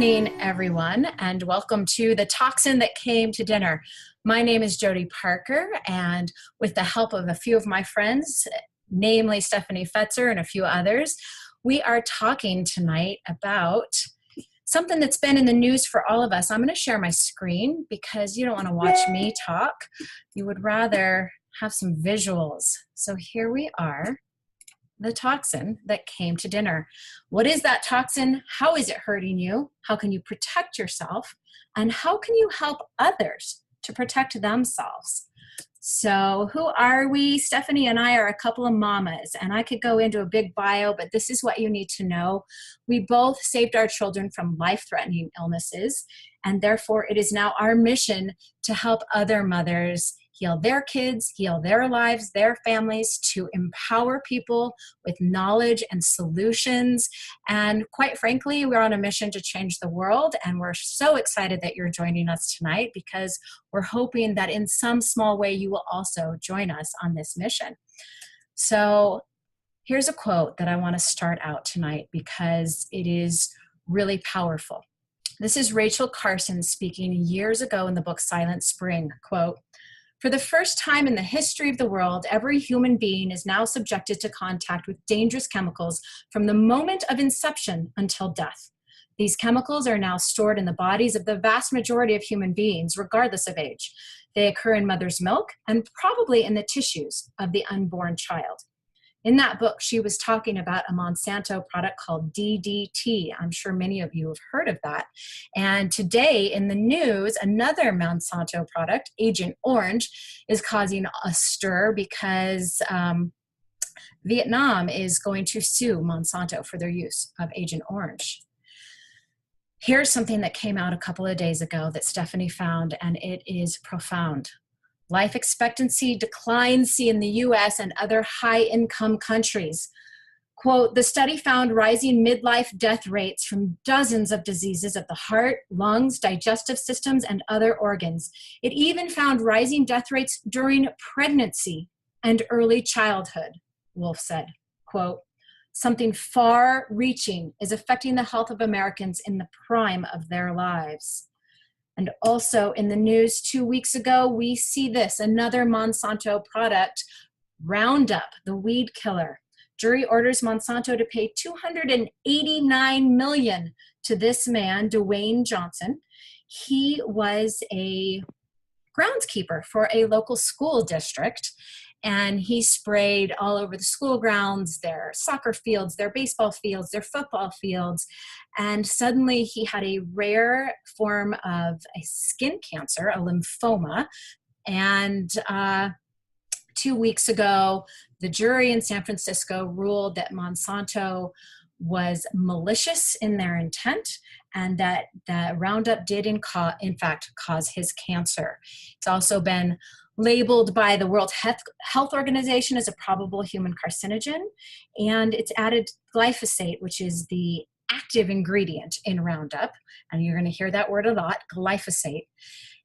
evening, everyone, and welcome to The Toxin That Came to Dinner. My name is Jodi Parker, and with the help of a few of my friends, namely Stephanie Fetzer and a few others, we are talking tonight about something that's been in the news for all of us. I'm going to share my screen because you don't want to watch me talk. You would rather have some visuals. So here we are. The toxin that came to dinner. What is that toxin? How is it hurting you? How can you protect yourself? And how can you help others to protect themselves? So who are we? Stephanie and I are a couple of mamas, and I could go into a big bio, but this is what you need to know. We both saved our children from life-threatening illnesses, and therefore it is now our mission to help other mothers heal their kids, heal their lives, their families, to empower people with knowledge and solutions. And quite frankly, we're on a mission to change the world. And we're so excited that you're joining us tonight because we're hoping that in some small way you will also join us on this mission. So here's a quote that I want to start out tonight because it is really powerful. This is Rachel Carson speaking years ago in the book Silent Spring. Quote, "For the first time in the history of the world, every human being is now subjected to contact with dangerous chemicals from the moment of inception until death. These chemicals are now stored in the bodies of the vast majority of human beings, regardless of age. They occur in mother's milk and probably in the tissues of the unborn child." In that book, she was talking about a Monsanto product called DDT. I'm sure many of you have heard of that. And today in the news, another Monsanto product, Agent Orange, is causing a stir because Vietnam is going to sue Monsanto for their use of Agent Orange. Here's something that came out a couple of days ago that Stephanie found, and it is profound. Life expectancy declines in the US and other high-income countries. Quote, "The study found rising midlife death rates from dozens of diseases of the heart, lungs, digestive systems, and other organs. It even found rising death rates during pregnancy and early childhood," Wolf said. Quote, "Something far-reaching is affecting the health of Americans in the prime of their lives." And also in the news 2 weeks ago, we see this, another Monsanto product, Roundup, the weed killer. Jury orders Monsanto to pay $289 million to this man, Dwayne Johnson. He was a groundskeeper for a local school district, and he sprayed all over the school grounds, their soccer fields, their baseball fields, their football fields. And suddenly he had a rare form of a skin cancer, a lymphoma. And 2 weeks ago, the jury in San Francisco ruled that Monsanto was malicious in their intent and that Roundup did in fact cause his cancer. It's also been labeled by the World Health Organization as a probable human carcinogen, and it's added glyphosate, which is the active ingredient in Roundup, and you're going to hear that word a lot, glyphosate,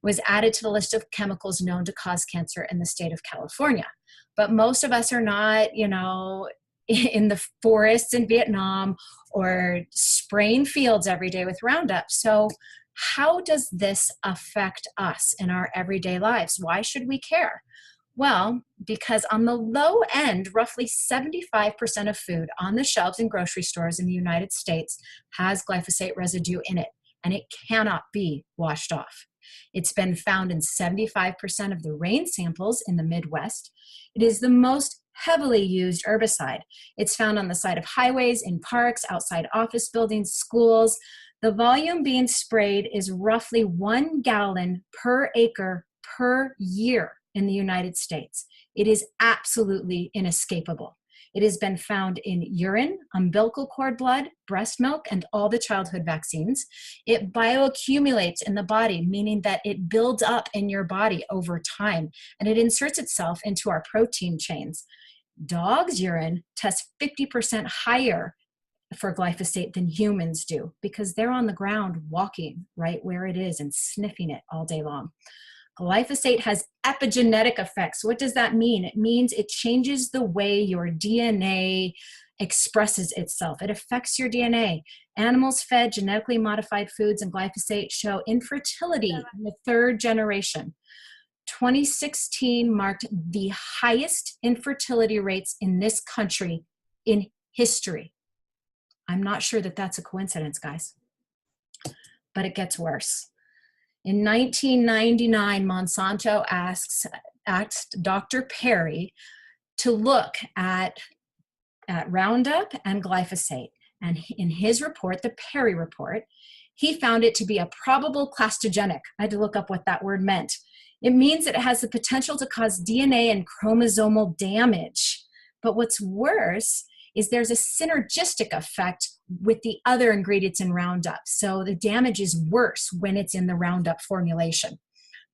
was added to the list of chemicals known to cause cancer in the state of California. But most of us are not, in the forests in Vietnam or spraying fields every day with Roundup. So how does this affect us in our everyday lives? Why should we care? Well, because on the low end, roughly 75% of food on the shelves in grocery stores in the United States has glyphosate residue in it, and it cannot be washed off. It's been found in 75% of the rain samples in the Midwest. It is the most heavily used herbicide. It's found on the side of highways, in parks, outside office buildings, schools. The volume being sprayed is roughly 1 gallon per acre per year in the United States. It is absolutely inescapable. It has been found in urine, umbilical cord blood, breast milk, and all the childhood vaccines. It bioaccumulates in the body, meaning that it builds up in your body over time, and it inserts itself into our protein chains. Dogs' urine tests 50% higher for glyphosate than humans do because they're on the ground walking right where it is and sniffing it all day long. Glyphosate has epigenetic effects. What does that mean? It means it changes the way your DNA expresses itself. It affects your DNA. Animals fed genetically modified foods and glyphosate show infertility in the third generation. 2016 marked the highest infertility rates in this country in history. I'm not sure that that's a coincidence, guys, but it gets worse. In 1999, Monsanto asked Dr. Perry to look at Roundup and glyphosate. And in his report, the Perry report, he found it to be a probable clastogenic. I had to look up what that word meant. It means that it has the potential to cause DNA and chromosomal damage. But what's worse is there's a synergistic effect with the other ingredients in Roundup. So the damage is worse when it's in the Roundup formulation.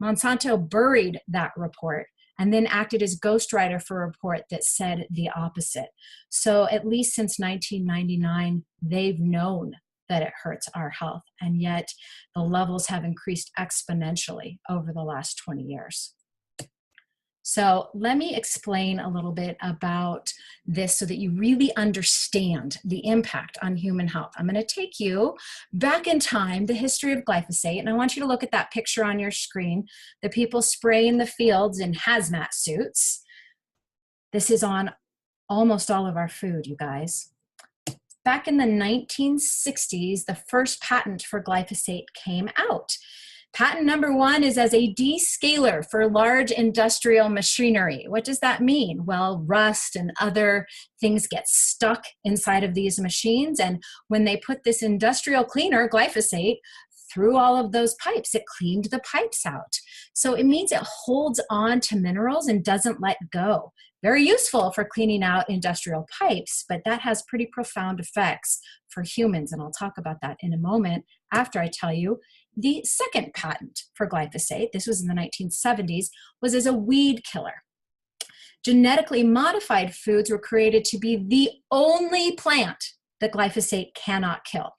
Monsanto buried that report and then acted as ghostwriter for a report that said the opposite. So at least since 1999, they've known that it hurts our health, and yet the levels have increased exponentially over the last 20 years. So let me explain a little bit about this so that you really understand the impact on human health. I'm going to take you back in time, the history of glyphosate, and I want you to look at that picture on your screen, the people spraying the fields in hazmat suits. This is on almost all of our food, you guys. Back in the 1960s, the first patent for glyphosate came out. Patent number 1 is as a descaler for large industrial machinery. What does that mean? Well, rust and other things get stuck inside of these machines, and when they put this industrial cleaner, glyphosate, through all of those pipes, it cleaned the pipes out. So it means it holds on to minerals and doesn't let go. Very useful for cleaning out industrial pipes, but that has pretty profound effects for humans, and I'll talk about that in a moment after I tell you the second patent for glyphosate, this was in the 1970s, was as a weed killer. Genetically modified foods were created to be the only plant that glyphosate cannot kill.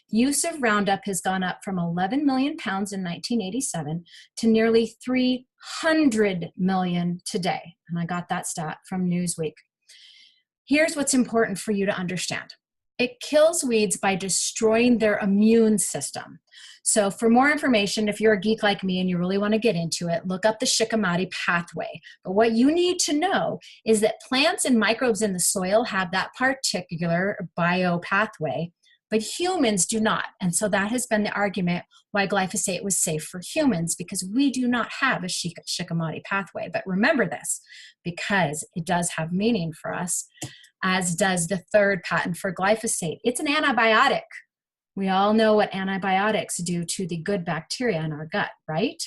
Use of Roundup has gone up from 11 million pounds in 1987 to nearly 300 million today. And I got that stat from Newsweek. Here's what's important for you to understand. It kills weeds by destroying their immune system. So for more information, if you're a geek like me and you really want to get into it, look up the Shikimati pathway. But what you need to know is that plants and microbes in the soil have that particular biopathway, but humans do not. And so that has been the argument why glyphosate was safe for humans, because we do not have a Shikimati pathway. But remember this, because it does have meaning for us, as does the third patent for glyphosate. It's an antibiotic. We all know what antibiotics do to the good bacteria in our gut, right?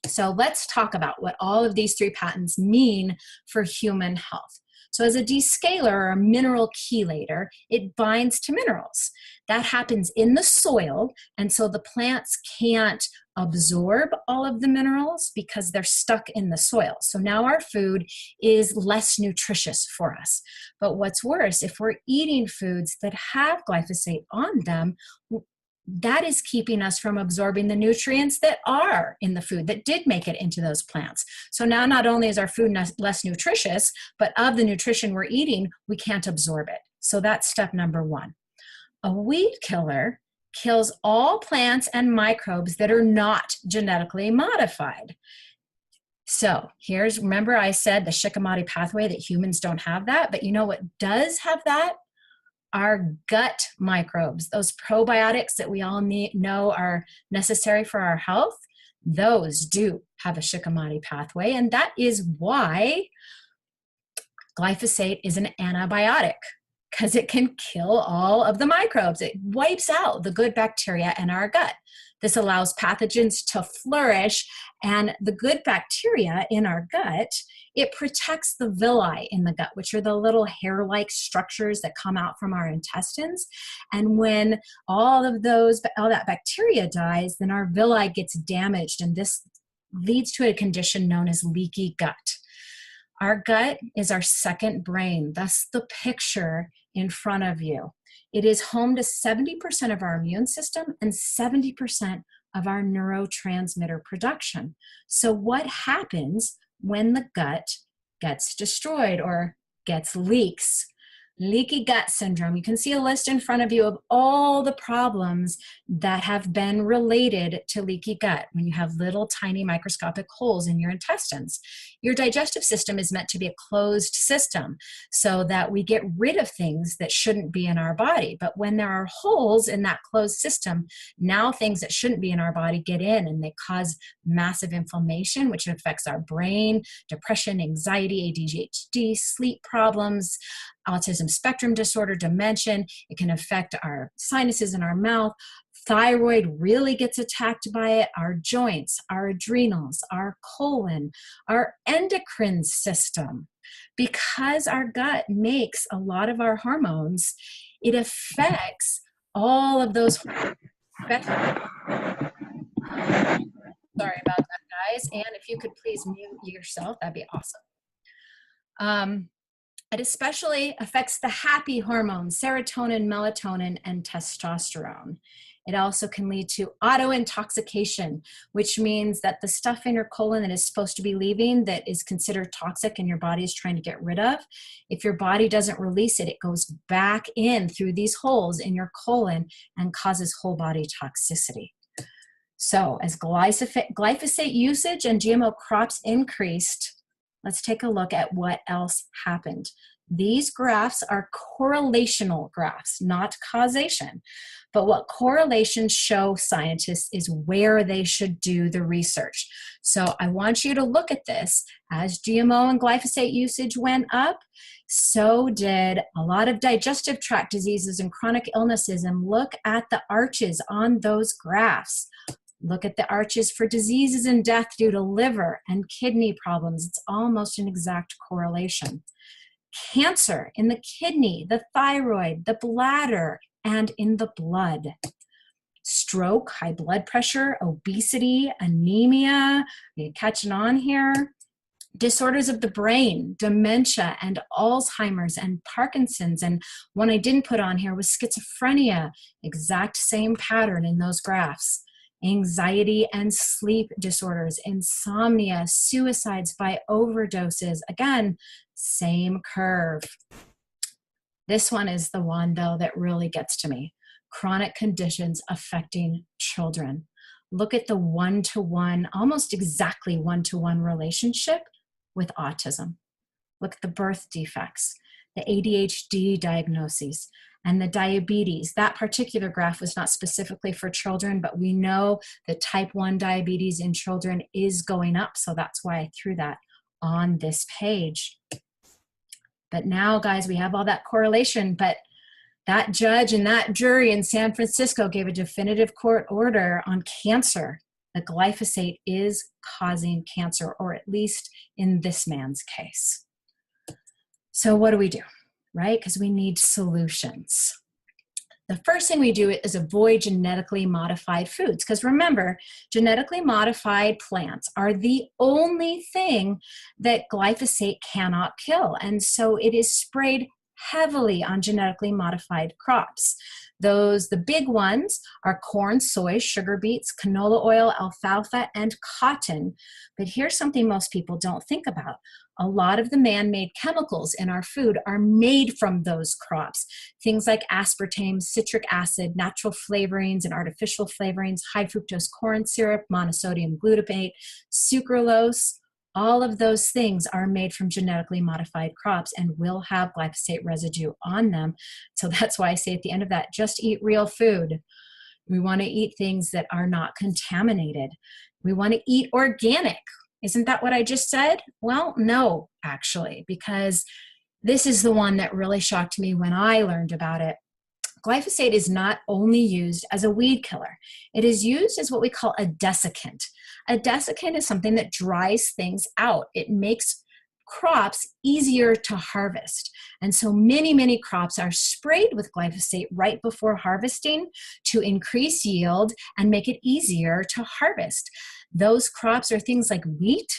So let's talk about what all of these 3 patents mean for human health. So as a descaler or a mineral chelator, it binds to minerals. That happens in the soil, and so the plants can't absorb all of the minerals because they're stuck in the soil. So now our food is less nutritious for us. But what's worse, if we're eating foods that have glyphosate on them, that is keeping us from absorbing the nutrients that are in the food that did make it into those plants. So now not only is our food less nutritious, but of the nutrition we're eating, we can't absorb it. So that's step number 1. A weed killer kills all plants and microbes that are not genetically modified. So remember I said the Shikimati pathway, that humans don't have that, but you know what does have that? Our gut microbes, those probiotics that we all know are necessary for our health, those do have a Shikimati pathway, and that is why glyphosate is an antibiotic, because it can kill all of the microbes. It wipes out the good bacteria in our gut. This allows pathogens to flourish, and the good bacteria in our gut, it protects the villi in the gut, which are the little hair-like structures that come out from our intestines. And when all that bacteria dies, then our villi gets damaged, and this leads to a condition known as leaky gut. Our gut is our second brain, thus the picture in front of you. It is home to 70% of our immune system and 70% of our neurotransmitter production. So what happens when the gut gets destroyed or gets leaks? Leaky gut syndrome. You can see a list in front of you of all the problems that have been related to leaky gut. When you have little tiny microscopic holes in your intestines, your digestive system is meant to be a closed system so that we get rid of things that shouldn't be in our body. But when there are holes in that closed system, now things that shouldn't be in our body get in, and they cause massive inflammation, which affects our brain, depression, anxiety, ADHD, sleep problems, autism spectrum disorder, dementia. It can affect our sinuses in our mouth. Thyroid really gets attacked by it, our joints, our adrenals, our colon, our endocrine system. Because our gut makes a lot of our hormones, it affects all of those. Sorry about that, guys. And if you could please mute yourself, that'd be awesome. It especially affects the happy hormones, serotonin, melatonin, and testosterone. It also can lead to auto-intoxication, which means that the stuff in your colon that is supposed to be leaving that is considered toxic and your body is trying to get rid of, if your body doesn't release it, it goes back in through these holes in your colon and causes whole body toxicity. So as glyphosate usage and GMO crops increased, let's take a look at what else happened. These graphs are correlational graphs, not causation. But what correlations show scientists is where they should do the research. So I want you to look at this. As GMO and glyphosate usage went up, so did a lot of digestive tract diseases and chronic illnesses. And look at the arches on those graphs. Look at the arches for diseases and death due to liver and kidney problems. It's almost an exact correlation. Cancer in the kidney, the thyroid, the bladder, and in the blood. Stroke, high blood pressure, obesity, anemia. Are you catching on here? Disorders of the brain, dementia, and Alzheimer's and Parkinson's. And one I didn't put on here was schizophrenia. Exact same pattern in those graphs. Anxiety and sleep disorders, insomnia, suicides by overdoses. Again, same curve. This one is the one, though, that really gets to me. Chronic conditions affecting children. Look at the one-to-one, almost exactly one-to-one relationship with autism. Look at the birth defects, the ADHD diagnoses, and the diabetes. That particular graph was not specifically for children, but we know that type 1 diabetes in children is going up, so that's why I threw that on this page. But now, guys, we have all that correlation, but that judge and that jury in San Francisco gave a definitive court order on cancer. The glyphosate is causing cancer, or at least in this man's case. So what do we do? Right? Because we need solutions. The first thing we do is avoid genetically modified foods. Because remember, genetically modified plants are the only thing that glyphosate cannot kill. And so it is sprayed heavily on genetically modified crops. The big ones are corn, soy, sugar beets, canola oil, alfalfa, and cotton. But here's something most people don't think about. A lot of the man-made chemicals in our food are made from those crops. Things like aspartame, citric acid, natural flavorings and artificial flavorings, high fructose corn syrup, monosodium glutamate, sucralose. All of those things are made from genetically modified crops and will have glyphosate residue on them. So that's why I say at the end of that, just eat real food. We want to eat things that are not contaminated. We want to eat organic. Isn't that what I just said? Well, no, actually, because this is the one that really shocked me when I learned about it. Glyphosate is not only used as a weed killer. It is used as what we call a desiccant. A desiccant is something that dries things out. It makes crops easier to harvest. And so many crops are sprayed with glyphosate right before harvesting to increase yield and make it easier to harvest. Those crops are things like wheat,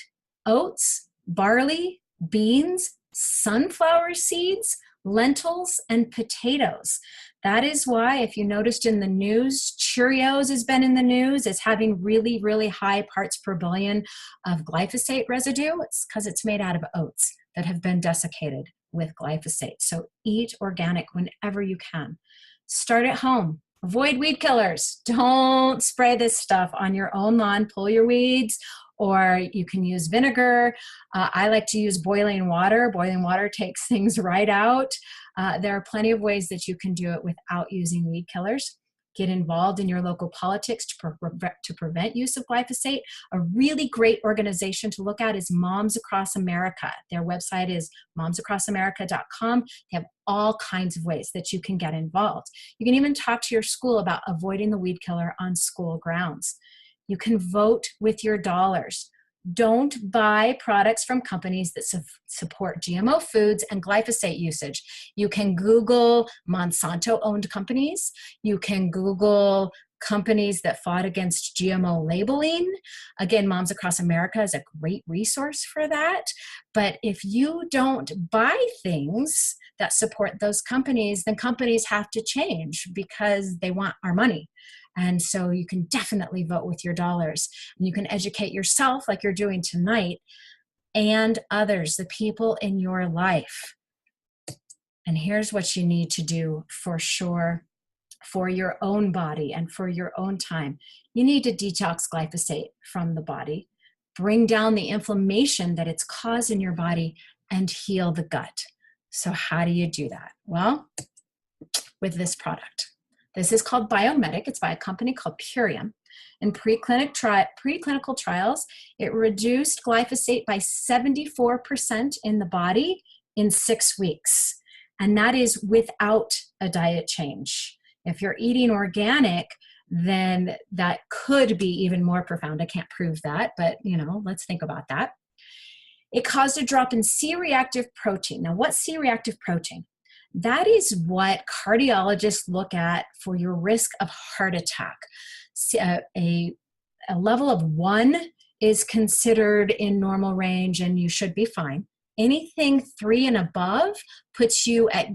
oats, barley, beans, sunflower seeds, lentils, and potatoes. That is why, if you noticed in the news, Cheerios has been in the news as having really high parts per billion of glyphosate residue. It's because it's made out of oats that have been desiccated with glyphosate. So eat organic whenever you can. Start at home. Avoid weed killers. Don't spray this stuff on your own lawn. Pull your weeds, or you can use vinegar. I like to use boiling water. Boiling water takes things right out. There are plenty of ways that you can do it without using weed killers. Get involved in your local politics to prevent use of glyphosate. A really great organization to look at is Moms Across America. Their website is momsacrossamerica.com. They have all kinds of ways that you can get involved. You can even talk to your school about avoiding the weed killer on school grounds. You can vote with your dollars. Don't buy products from companies that support GMO foods and glyphosate usage. You can Google Monsanto-owned companies. You can Google companies that fought against GMO labeling. Again, Moms Across America is a great resource for that. But if you don't buy things that support those companies, then companies have to change because they want our money. And so you can definitely vote with your dollars. And you can educate yourself like you're doing tonight and others, the people in your life. And here's what you need to do for sure for your own body and for your own time. You need to detox glyphosate from the body, bring down the inflammation that it's caused in your body, and heal the gut. So how do you do that? Well, with this product. This is called Biomedic. It's by a company called Purium. In preclinical trials, it reduced glyphosate by 74% in the body in 6 weeks. And that is without a diet change. If you're eating organic, then that could be even more profound. I can't prove that, but let's think about that. It caused a drop in C-reactive protein. Now, what's C-reactive protein? That is what cardiologists look at for your risk of heart attack. A level of 1 is considered in normal range and you should be fine. Anything 3 and above puts you at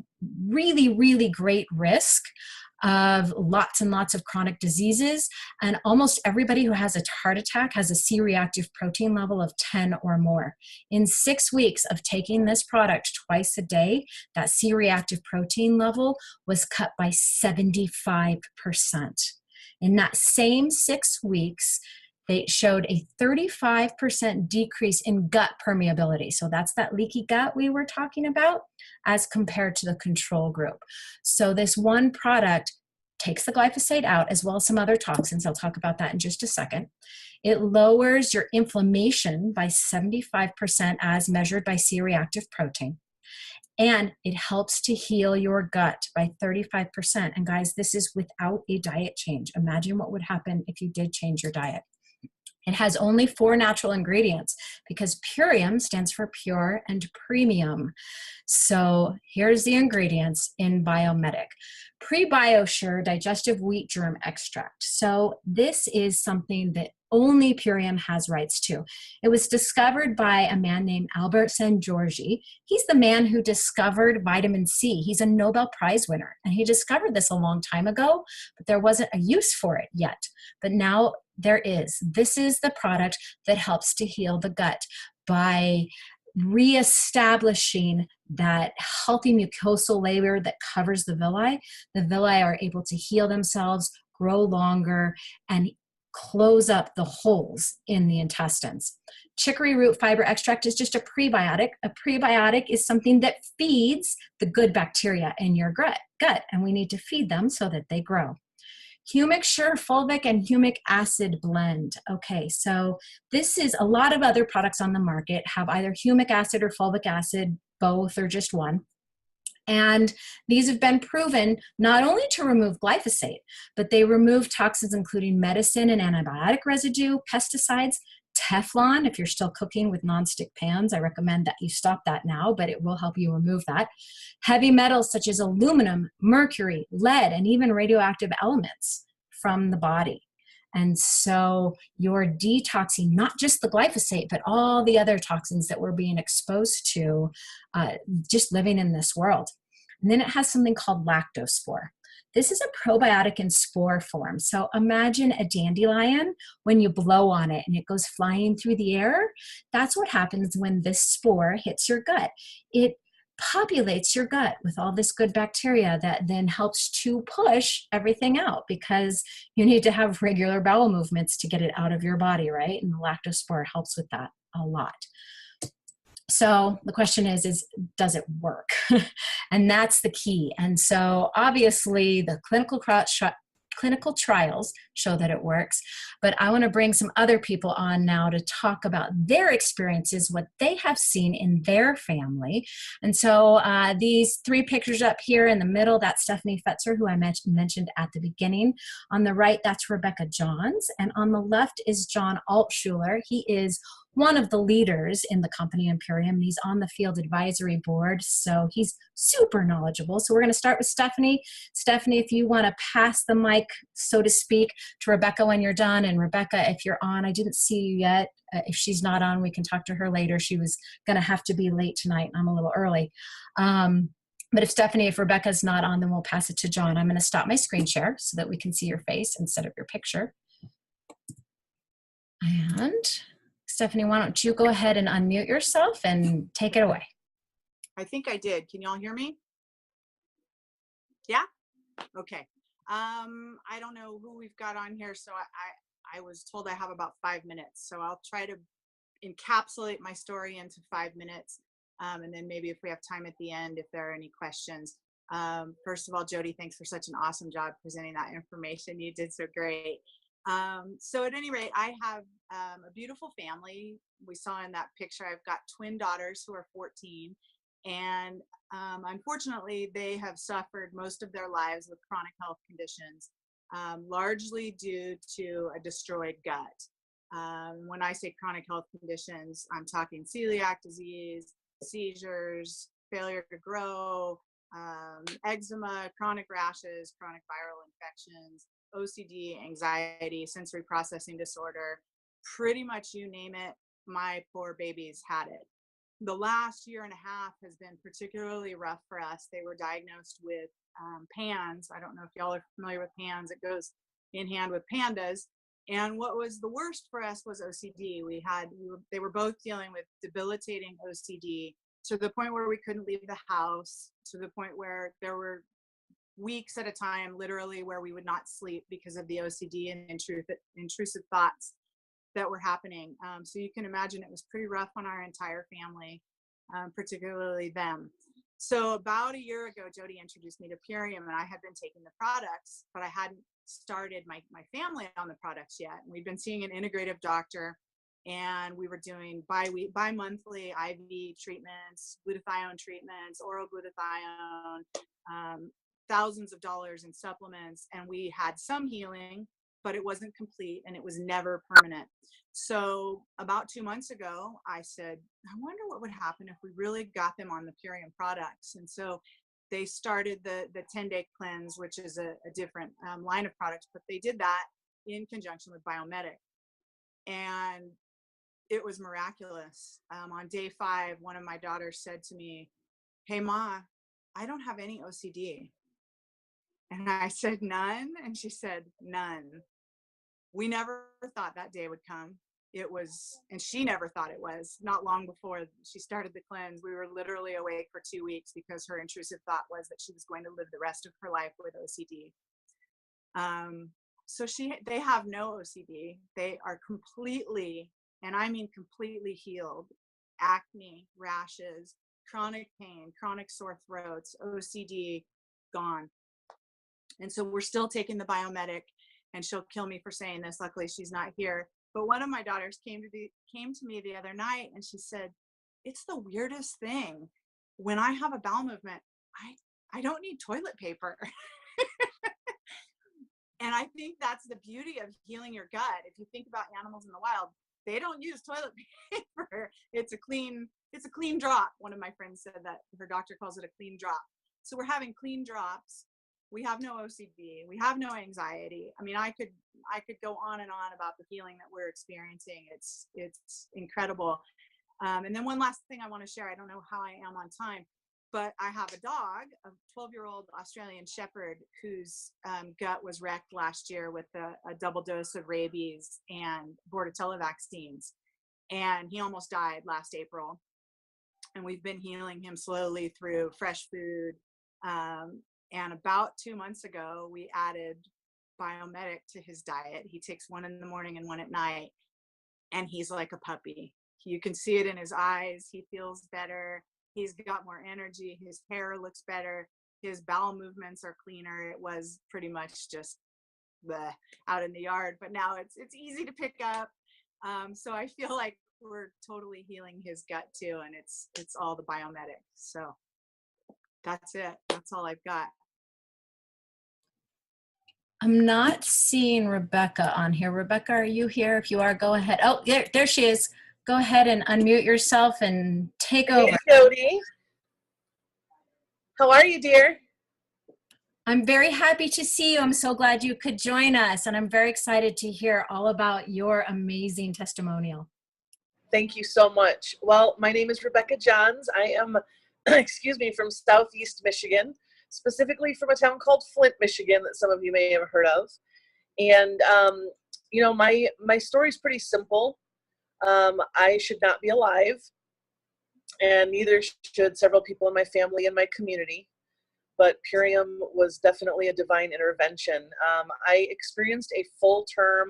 really, really great risk of lots and lots of chronic diseases. And almost everybody who has a heart attack has a C-reactive protein level of 10 or more. In 6 weeks of taking this product twice a day, that C-reactive protein level was cut by 75%. In that same 6 weeks, they showed a 35% decrease in gut permeability. So that's that leaky gut we were talking about as compared to the control group. So this one product takes the glyphosate out as well as some other toxins. I'll talk about that in just a second. It lowers your inflammation by 75% as measured by C-reactive protein. And it helps to heal your gut by 35%. And guys, this is without a diet change. Imagine what would happen if you did change your diet. It has only 4 natural ingredients because Purium stands for pure and premium. So here's the ingredients in Biomedic. Pre-BioSure digestive wheat germ extract. So this is something that only Purium has rights to. It was discovered by a man named Albert Szent-Györgyi. He's the man who discovered vitamin C. He's a Nobel Prize winner, and he discovered this a long time ago, but there wasn't a use for it yet. But now there is. This is the product that helps to heal the gut by reestablishing that healthy mucosal layer that covers the villi. The villi are able to heal themselves, grow longer, and close up the holes in the intestines. Chicory root fiber extract is just a prebiotic. A prebiotic is something that feeds the good bacteria in your gut, and we need to feed them so that they grow. Humic Sure fulvic and humic acid blend. Okay, so this is a lot of other products on the market have either humic acid or fulvic acid, both or just one. And these have been proven not only to remove glyphosate, but they remove toxins including medicine and antibiotic residue, pesticides, Teflon. If you're still cooking with nonstick pans, I recommend that you stop that now, but it will help you remove that. Heavy metals such as aluminum, mercury, lead, and even radioactive elements from the body. And so you're detoxing not just the glyphosate, but all the other toxins that we're being exposed to just living in this world. And then it has something called lactospore. This is a probiotic in spore form. So imagine a dandelion when you blow on it and it goes flying through the air. That's what happens when this spore hits your gut. It populates your gut with all this good bacteria that then helps to push everything out, because you need to have regular bowel movements to get it out of your body, right? And the lactospore helps with that a lot. So the question is does it work? And that's the key. And so obviously the clinical trials show that it works, but I want to bring some other people on now to talk about their experiences, what they have seen in their family. And so these three pictures up here in the middle, that's Stephanie Fetzer, who I mentioned at the beginning. On the right, that's Rebecca Johns. And on the left is John Altschuler. He is one of the leaders in the company Imperium. He's on the field advisory board, so he's super knowledgeable. So we're going to start with Stephanie. Stephanie, if you want to pass the mic, so to speak, to Rebecca when you're done. And Rebecca, if you're on, I didn't see you yet. If she's not on, we can talk to her later. She was going to have to be late tonight, and I'm a little early. But if Rebecca's not on, then we'll pass it to John. I'm going to stop my screen share so that we can see your face instead of your picture. And Stephanie, why don't you go ahead and unmute yourself and take it away. I think I did. Can y'all hear me? Yeah? Okay. I don't know who we've got on here, so I was told I have about 5 minutes, so I'll try to encapsulate my story into 5 minutes, and then maybe if we have time at the end, if there are any questions. First of all, Jodi, thanks for such an awesome job presenting that information. You did so great. So at any rate, I have a beautiful family. We saw in that picture, I've got twin daughters who are 14, and unfortunately, they have suffered most of their lives with chronic health conditions, largely due to a destroyed gut. When I say chronic health conditions, I'm talking celiac disease, seizures, failure to grow, eczema, chronic rashes, chronic viral infections, OCD, anxiety, sensory processing disorder, pretty much you name it, my poor babies had it. The last year and a half has been particularly rough for us. They were diagnosed with PANS. I don't know if y'all are familiar with PANS. It goes in hand with PANDAS. And what was the worst for us was OCD. They were both dealing with debilitating OCD to the point where we couldn't leave the house, to the point where there were weeks at a time, literally, where we would not sleep because of the OCD and intrusive thoughts that were happening. So you can imagine it was pretty rough on our entire family, particularly them. So about a year ago, Jodi introduced me to Purium, and I had been taking the products, but I hadn't started my family on the products yet. And we'd been seeing an integrative doctor, and we were doing bi-monthly IV treatments, glutathione treatments, oral glutathione, thousands of dollars in supplements, and we had some healing, but it wasn't complete and it was never permanent. So about 2 months ago, I said, I wonder what would happen if we really got them on the Purium products. And so they started the 10-day cleanse, which is a different line of products, but they did that in conjunction with Biomedic. And it was miraculous. On day 5, one of my daughters said to me, "Hey, Ma, I don't have any OCD." And I said, "None?" And she said, "None." We never thought that day would come. It was, and she never thought it was. Not long before she started the cleanse, we were literally awake for 2 weeks because her intrusive thought was that she was going to live the rest of her life with OCD. So they have no OCD. They are completely, and I mean completely healed. Acne, rashes, chronic pain, chronic sore throats, OCD, gone. And so we're still taking the Biomedic, and she'll kill me for saying this. Luckily, she's not here. But one of my daughters came to me the other night, and she said, "It's the weirdest thing. When I have a bowel movement, I don't need toilet paper." And I think that's the beauty of healing your gut. If you think about animals in the wild, they don't use toilet paper. It's a clean drop. One of my friends said that her doctor calls it a clean drop. So we're having clean drops. We have no OCD. We have no anxiety. I mean, I could go on and on about the healing that we're experiencing. It's incredible. And then one last thing I want to share. I don't know how I am on time, but I have a dog, a 12-year-old Australian Shepherd, whose gut was wrecked last year with a double dose of rabies and Bordetella vaccines. And he almost died last April. and we've been healing him slowly through fresh food. And about 2 months ago, we added Biomedic to his diet. He takes one in the morning and one at night, and he's like a puppy. You can see it in his eyes. He feels better. He's got more energy. His hair looks better. His bowel movements are cleaner. It was pretty much just out in the yard, but now it's easy to pick up. So I feel like we're totally healing his gut too, and it's all the Biomedic. So that's it. That's all I've got. I'm not seeing Rebecca on here. Rebecca, are you here? If you are, go ahead. Oh, there she is. Go ahead and unmute yourself and take over. Hey, Jodi. How are you, dear? I'm very happy to see you. I'm so glad you could join us, and I'm very excited to hear all about your amazing testimonial. Thank you so much. Well, my name is Rebecca Johns. I am, excuse me, from Southeast Michigan, specifically from a town called Flint, Michigan, that some of you may have heard of. And, you know, my story is pretty simple. I should not be alive, and neither should several people in my family and my community. But Purium was definitely a divine intervention. I experienced a full-term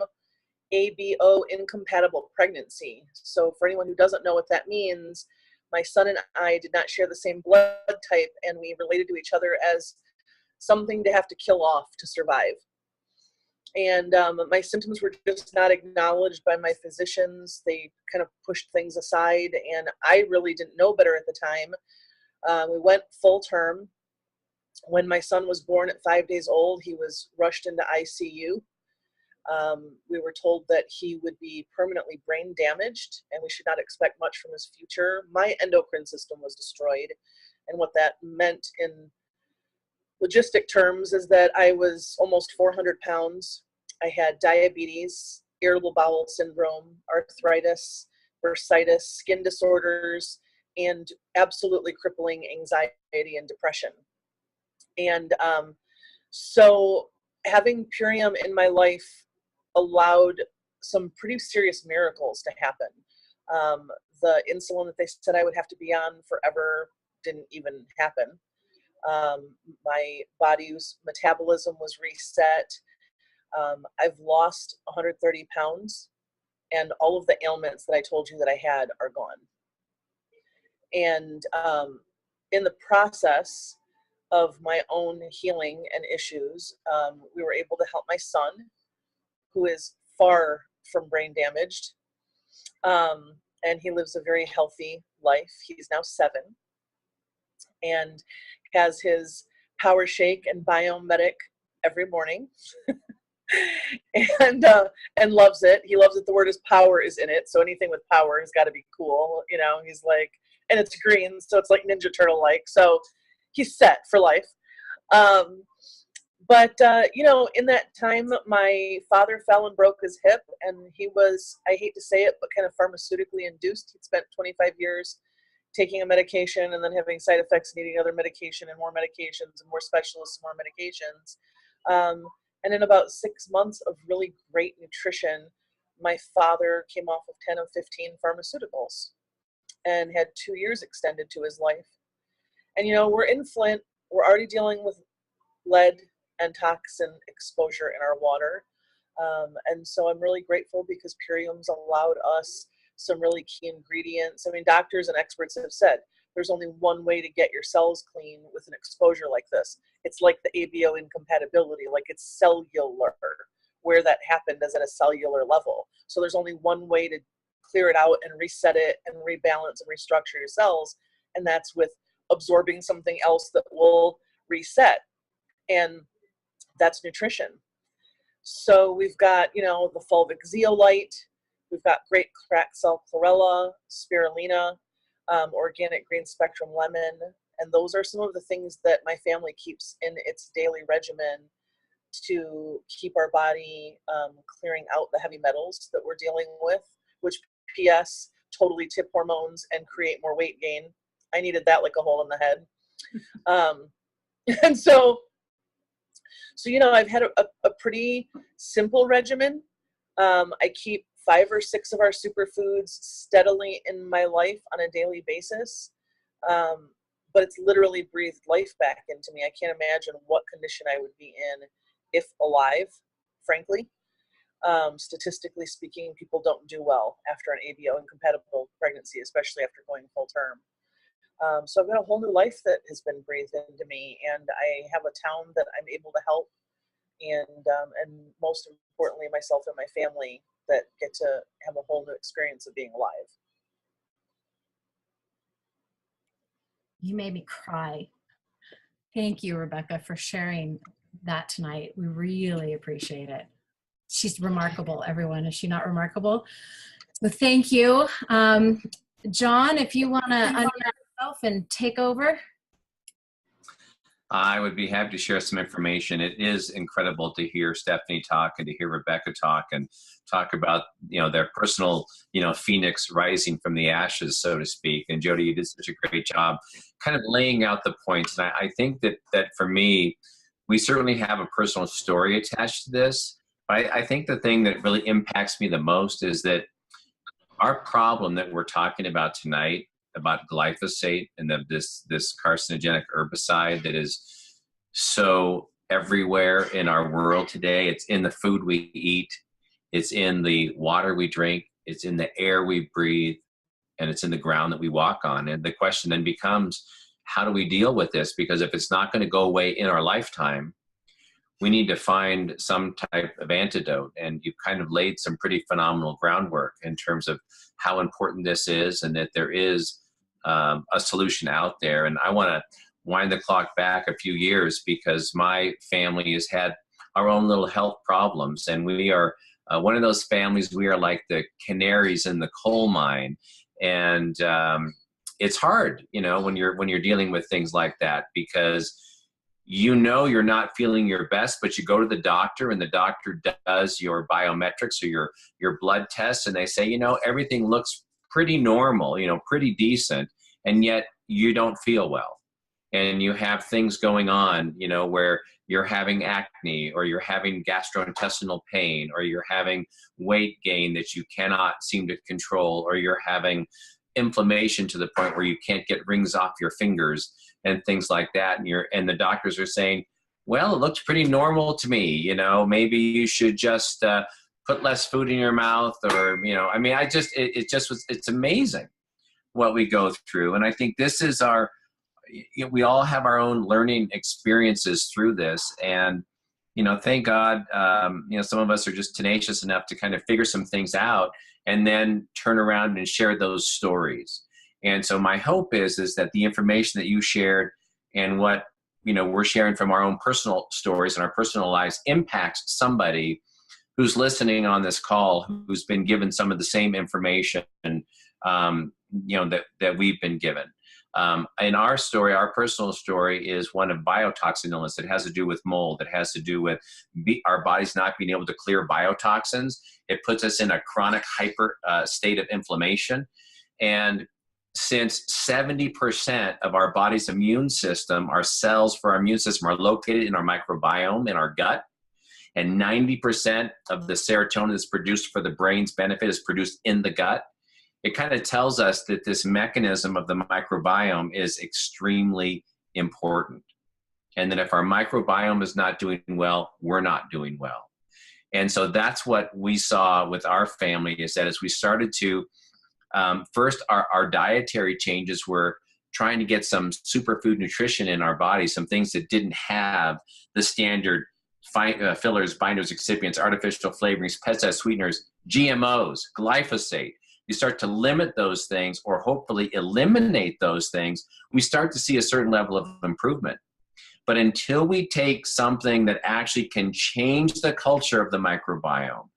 ABO incompatible pregnancy. So for anyone who doesn't know what that means, my son and I did not share the same blood type, and we related to each other as something to have to kill off to survive. And my symptoms were just not acknowledged by my physicians. They kind of pushed things aside, and I really didn't know better at the time. We went full term. When my son was born at 5 days old, he was rushed into ICU. We were told that he would be permanently brain damaged, and we should not expect much from his future. My endocrine system was destroyed, and what that meant in logistic terms is that I was almost 400 pounds. I had diabetes, irritable bowel syndrome, arthritis, bursitis, skin disorders, and absolutely crippling anxiety and depression. And so having Purium in my life allowed some pretty serious miracles to happen. The insulin that they said I would have to be on forever didn't even happen. My body's metabolism was reset. I've lost 130 pounds, and all of the ailments that I told you that I had are gone. And in the process of my own healing and issues, we were able to help my son, who is far from brain damaged, and he lives a very healthy life. He's now 7 and has his power shake and Biomedic every morning. and loves it. He loves it. The word is power is in it, so anything with power has got to be cool. You know, he's like, and it's green, so it's like Ninja Turtle like. So he's set for life. But you know, in that time, my father fell and broke his hip, and he was, I hate to say it, but kind of pharmaceutically induced. He'd spent 25 years taking a medication and then having side effects, needing other medication and more medications and more specialists and more medications. And in about 6 months of really great nutrition, my father came off of 10 of 15 pharmaceuticals and had 2 years extended to his life. And, you know, we're in Flint. We're already dealing with lead and toxin exposure in our water. And so I'm really grateful because Purium's allowed us some really key ingredients. I mean, doctors and experts have said there's only one way to get your cells clean with an exposure like this. It's like the ABO incompatibility, like it's cellular. Where that happened is at a cellular level. So there's only one way to clear it out and reset it and rebalance and restructure your cells, and that's with absorbing something else that will reset, and that's nutrition. So we've got, you know, the fulvic zeolite, we've got great cracked cell chlorella, spirulina, organic green spectrum lemon, and those are some of the things that my family keeps in its daily regimen to keep our body clearing out the heavy metals that we're dealing with, which PS totally tip hormones and create more weight gain. I needed that like a hole in the head. And so, you know, I've had a pretty simple regimen. I keep 5 or 6 of our superfoods steadily in my life on a daily basis. But it's literally breathed life back into me. I can't imagine what condition I would be in if alive, frankly. Statistically speaking, people don't do well after an ABO incompatible pregnancy, especially after going full term. So I've got a whole new life that has been breathed into me, and I have a town that I'm able to help, and most importantly, myself and my family that get to have a whole new experience of being alive. You made me cry. Thank you, Rebecca, for sharing that tonight. We really appreciate it. She's remarkable, everyone. Is she not remarkable? So thank you. John, if you want to unmute yourself and take over. I would be happy to share some information. It is incredible to hear Stephanie talk and to hear Rebecca talk and talk about, their personal, phoenix rising from the ashes, so to speak. And Jodi, you did such a great job kind of laying out the points. And I think that for me, we certainly have a personal story attached to this. But I think the thing that really impacts me the most is that our problem that we're talking about tonight about glyphosate and this carcinogenic herbicide that is so everywhere in our world today. It's in the food we eat, it's in the water we drink, it's in the air we breathe, and it's in the ground that we walk on. And the question then becomes, how do we deal with this? Because if it's not going to go away in our lifetime, we need to find some type of antidote. And you've kind of laid some pretty phenomenal groundwork in terms of how important this is, and that there is a solution out there. And I want to wind the clock back a few years, because my family has had our own little health problems. And we are one of those families, we are like the canaries in the coal mine. And it's hard, when you're dealing with things like that, because you're not feeling your best, but you go to the doctor and the doctor does your biometrics or your blood tests, and they say, everything looks pretty normal, pretty decent, and yet you don't feel well. And you have things going on, where you're having acne, or you're having gastrointestinal pain, or you're having weight gain that you cannot seem to control, or you're having inflammation to the point where you can't get rings off your fingers and things like that. And the doctors are saying, well, it looks pretty normal to me. Maybe you should just put less food in your mouth, or, it's amazing what we go through. And I think this is we all have our own learning experiences through this. And, thank God, some of us are just tenacious enough to kind of figure some things out and then turn around and share those stories. And so my hope is that the information that you shared and what, we're sharing from our own personal stories and our personal lives impacts somebody who's listening on this call, who's been given some of the same information, that we've been given. In our story, our personal story is one of biotoxin illness. It has to do with mold. It has to do with our bodies not being able to clear biotoxins. It puts us in a chronic hyper state of inflammation. And since 70% of our body's immune system, our cells for our immune system, are located in our microbiome, in our gut, and 90% of the serotonin that's produced for the brain's benefit is produced in the gut, it kind of tells us that this mechanism of the microbiome is extremely important. And that if our microbiome is not doing well, we're not doing well. And so that's what we saw with our family, is that as we started to, first, our dietary changes were trying to get some superfood nutrition in our body, some things that didn't have the standard fillers, binders, excipients, artificial flavorings, pesticide sweeteners, GMOs, glyphosate. You start to limit those things, or hopefully eliminate those things, we start to see a certain level of improvement. But until we take something that actually can change the culture of the microbiome,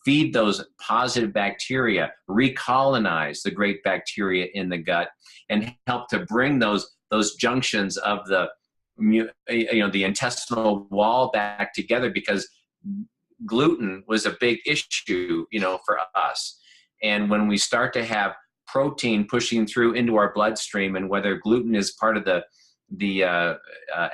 feed those positive bacteria, recolonize the great bacteria in the gut, and help to bring those junctions of the intestinal wall back together, because gluten was a big issue, for us. And when we start to have protein pushing through into our bloodstream, and whether gluten is part of the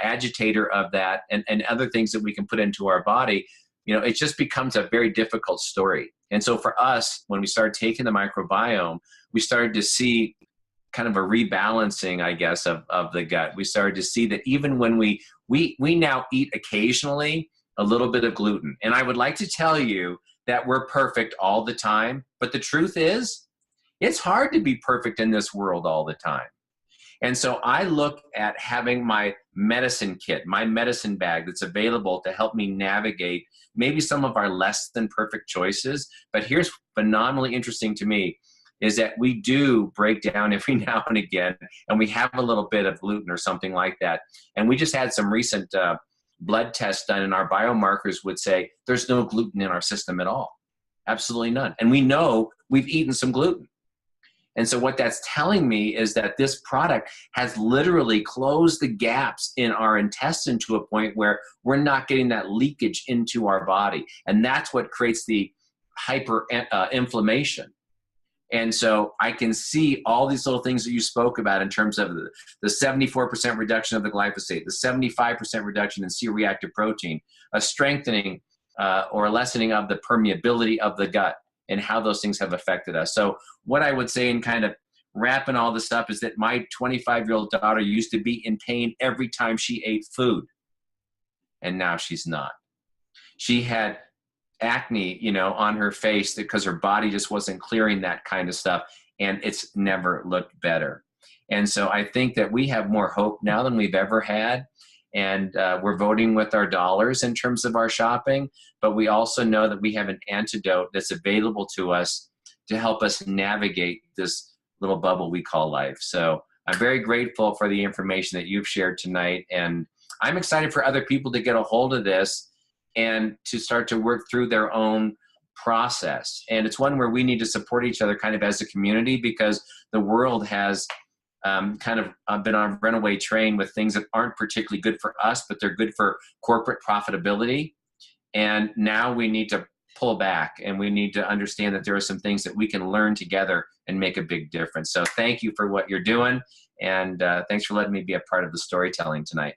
agitator of that, and other things that we can put into our body, it just becomes a very difficult story. And so for us, when we started taking the microbiome, we started to see kind of a rebalancing, I guess, of the gut. We started to see that even when we now eat occasionally a little bit of gluten. And I would like to tell you that we're perfect all the time. But the truth is, it's hard to be perfect in this world all the time. And so I look at having my medicine kit, my medicine bag that's available to help me navigate maybe some of our less than perfect choices. But here's phenomenally interesting to me is that we do break down every now and again, and we have a little bit of gluten or something like that. And we just had some recent blood tests done, and our biomarkers would say there's no gluten in our system at all. Absolutely none. And we know we've eaten some gluten. And so what that's telling me is that this product has literally closed the gaps in our intestine to a point where we're not getting that leakage into our body. And that's what creates the hyper inflammation. And so I can see all these little things that you spoke about in terms of the 74% reduction of the glyphosate, the 75% reduction in C-reactive protein, a strengthening or a lessening of the permeability of the gut, and how those things have affected us. So what I would say in kind of wrapping all this up is that my 25-year-old daughter used to be in pain every time she ate food, and now she's not. She had acne, on her face because her body just wasn't clearing that kind of stuff, and it's never looked better. And so I think that we have more hope now than we've ever had. And we're voting with our dollars in terms of our shopping, but we also know that we have an antidote that's available to us to help us navigate this little bubble we call life. So I'm very grateful for the information that you've shared tonight, and I'm excited for other people to get a hold of this and to start to work through their own process. And it's one where we need to support each other kind of as a community, because the world has kind of been on a runaway train with things that aren't particularly good for us, but they're good for corporate profitability. And now we need to pull back, and we need to understand that there are some things that we can learn together and make a big difference. So thank you for what you're doing. And thanks for letting me be a part of the storytelling tonight.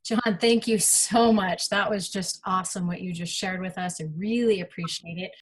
John, thank you so much. That was just awesome what you just shared with us. I really appreciate it.